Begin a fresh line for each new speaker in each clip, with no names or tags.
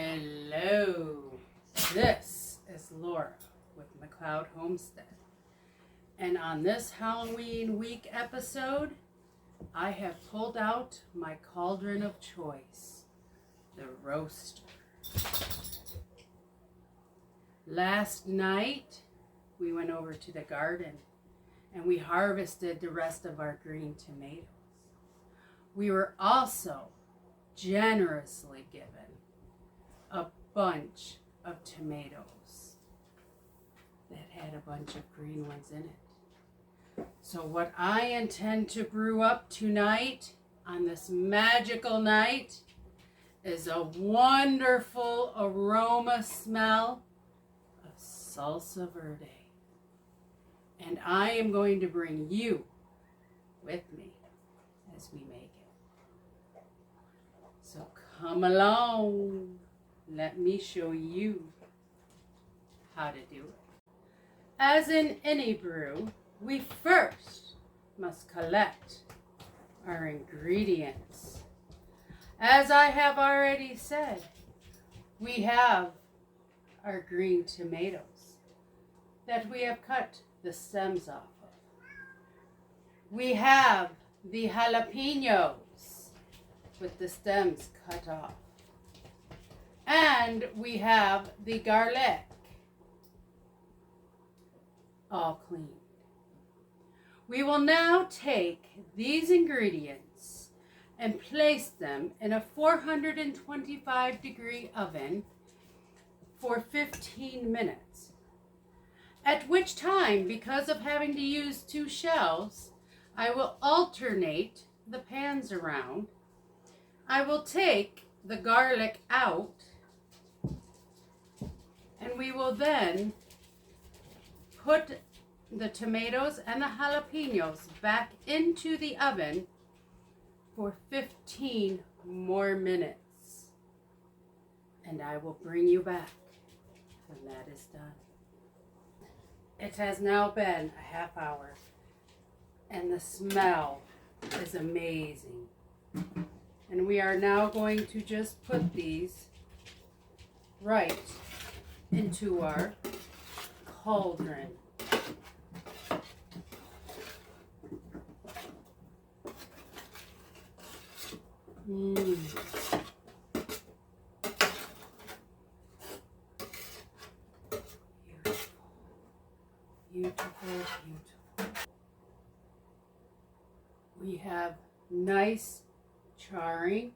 Hello, this is Laura with McLeod Homestead, and on this Halloween week episode, I have pulled out my cauldron of choice, the roaster. Last night, we went over to the garden and we harvested the rest of our green tomatoes. We were also generously given a bunch of tomatoes that had a bunch of green ones in it. So what I intend to brew up tonight on this magical night is a wonderful aroma smell of Salsa Verde. And I am going to bring you with me as we make it. So come along. Let me show you how to do it. As in any brew, we first must collect our ingredients. As I have already said, we have our green tomatoes that we have cut the stems off of. We have the jalapenos with the stems cut off. And we have the garlic, all cleaned. We will now take these ingredients and place them in a 425-degree oven for 15 minutes. At which time, because of having to use two shelves, I will alternate the pans around. I will take the garlic out, and we will then put the tomatoes and the jalapenos back into the oven for 15 more minutes. And I will bring you back when that is done. It has now been a half hour, and the smell is amazing. And we are now going to just put these right into our cauldron. Beautiful, beautiful. We have nice charring.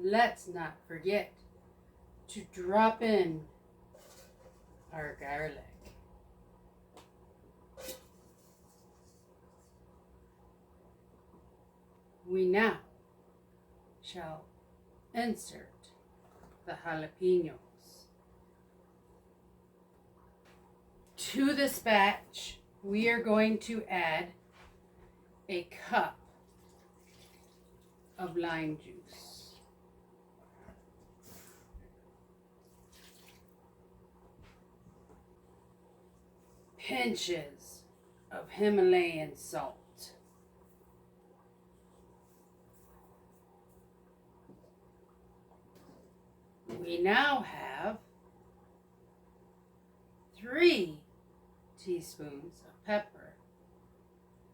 Let's not forget to drop in our garlic. We now shall insert the jalapenos. To this batch, we are going to add a cup of lime juice. Pinches of Himalayan salt. We now have 3 teaspoons of pepper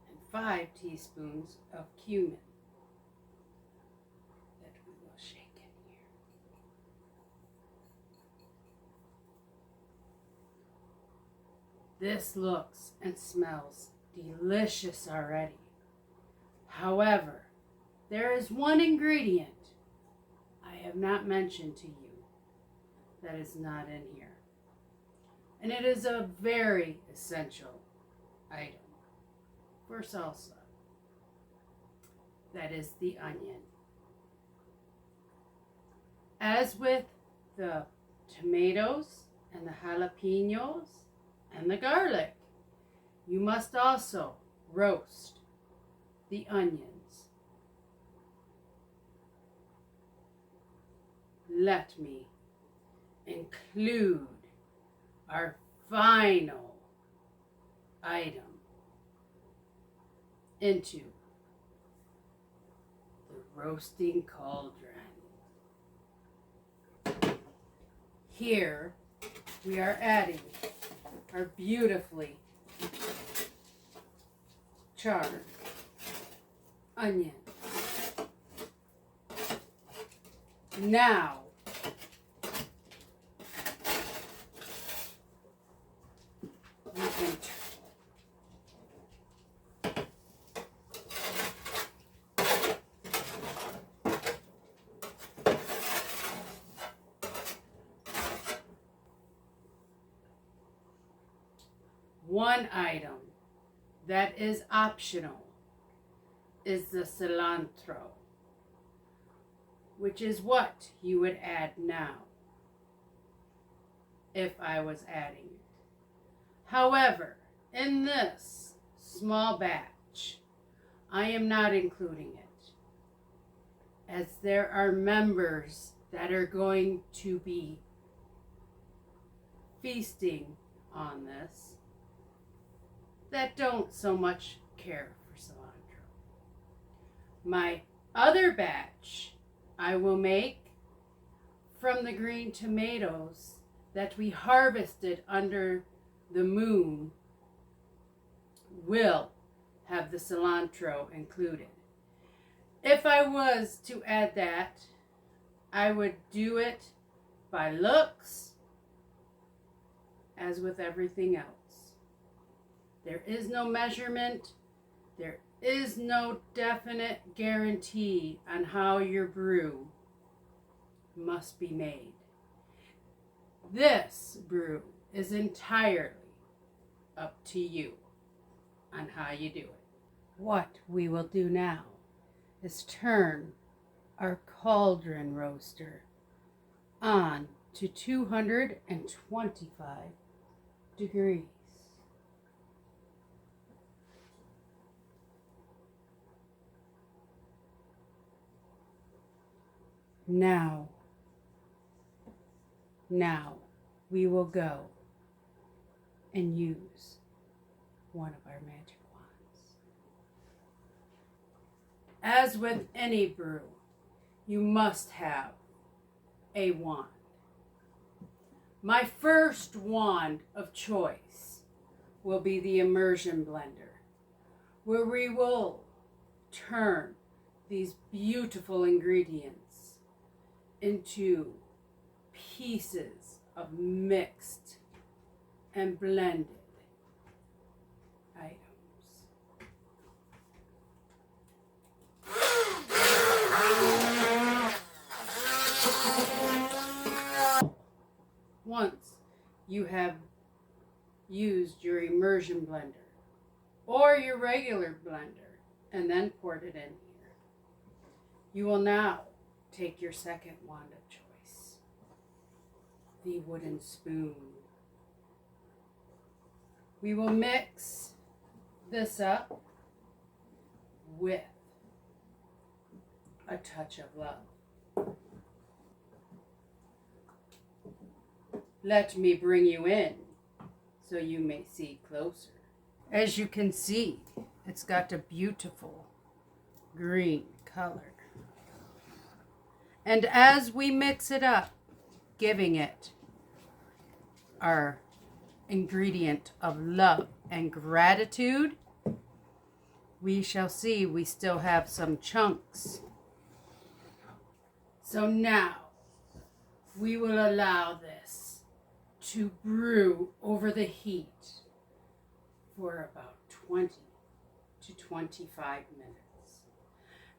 and 5 teaspoons of cumin that we will shake in here. This looks and smells delicious already. However, there is one ingredient I have not mentioned to you that is not in here. And it is a very essential item for salsa. That is the onion. As with the tomatoes and the jalapenos and the garlic, you must also roast the onions. Let me include our final item into the roasting cauldron. Here we are adding our beautifully charred onion. Now we can one item that is optional is the cilantro, which is what you would add now if I was adding it. However, in this small batch, I am not including it, as there are members that are going to be feasting on this that don't so much care for cilantro. My other batch I will make from the green tomatoes that we harvested under the moon will have the cilantro included. If I was to add that, I would do it by looks, as with everything else. There is no measurement, there is no definite guarantee on how your brew must be made. This brew is entirely up to you on how you do it. What we will do now is turn our cauldron roaster on to 225 degrees. Now we will go and use one of our magic wands. As with any brew, you must have a wand. My first wand of choice will be the immersion blender, where we will turn these beautiful ingredients into pieces of mixed and blended items. Once you have used your immersion blender or your regular blender and then poured it in here, you will now take your second wand of choice, the wooden spoon. We will mix this up with a touch of love. Let me bring you in so you may see closer. As you can see, it's got a beautiful green color. And as we mix it up, giving it our ingredient of love and gratitude, we shall see we still have some chunks. So now we will allow this to brew over the heat for about 20 to 25 minutes.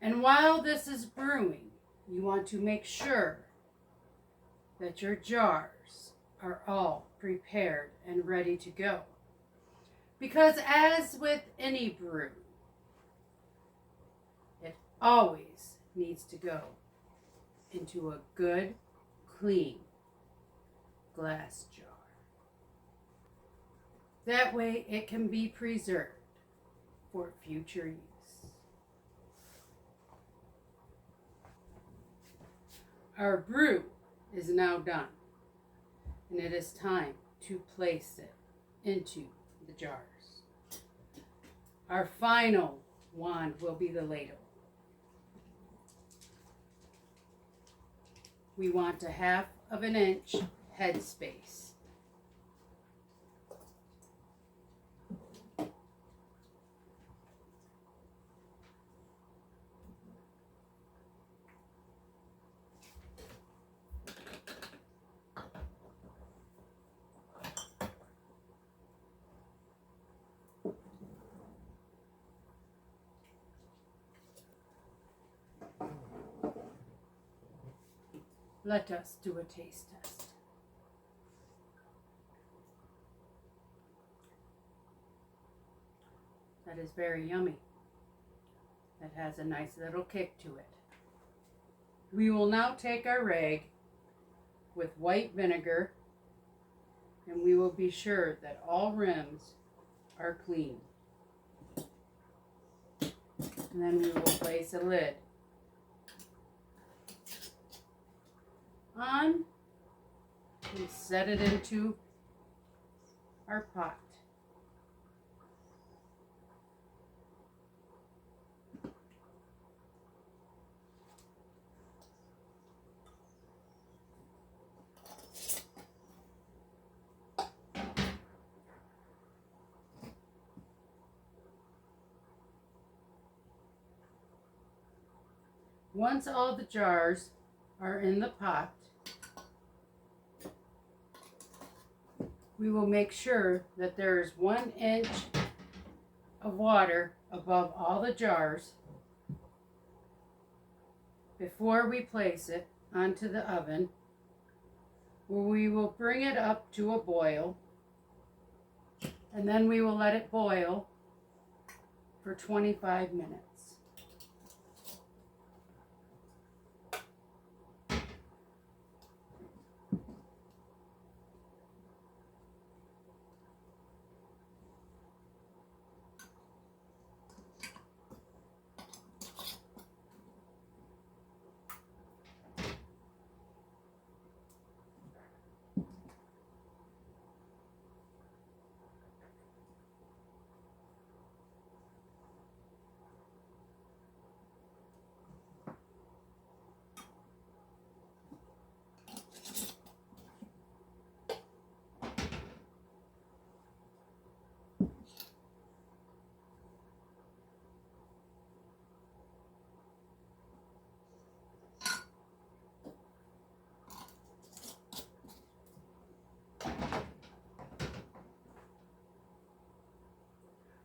And while this is brewing, you want to make sure that your jars are all prepared and ready to go. Because as with any brew, it always needs to go into a good, clean glass jar. That way it can be preserved for future use. Our brew is now done, and it is time to place it into the jars. Our final wand will be the ladle. We want a 1/2 inch headspace. Let us do a taste test. That is very yummy. That has a nice little kick to it. We will now take our rag with white vinegar, and we will be sure that all rims are clean. And then we will place a lid on and set it into our pot. Once all the jars are in the pot, we will make sure that there is 1 inch of water above all the jars before we place it onto the oven, where we will bring it up to a boil, and then we will let it boil for 25 minutes.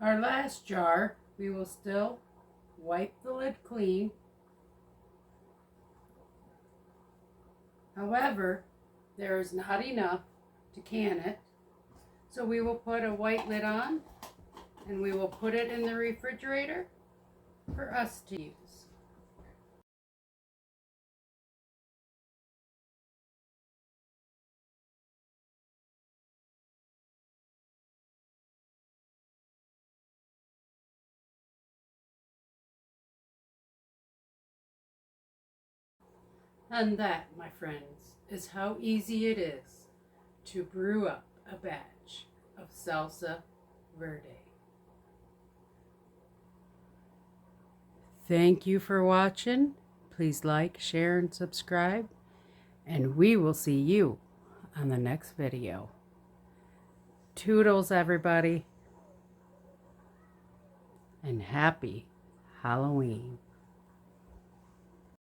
Our last jar, we will still wipe the lid clean. However, there is not enough to can it, so we will put a white lid on and we will put it in the refrigerator for us to use. And that, my friends, is how easy it is to brew up a batch of Salsa Verde. Thank you for watching. Please like, share, and subscribe. And we will see you on the next video. Toodles, everybody. And happy Halloween.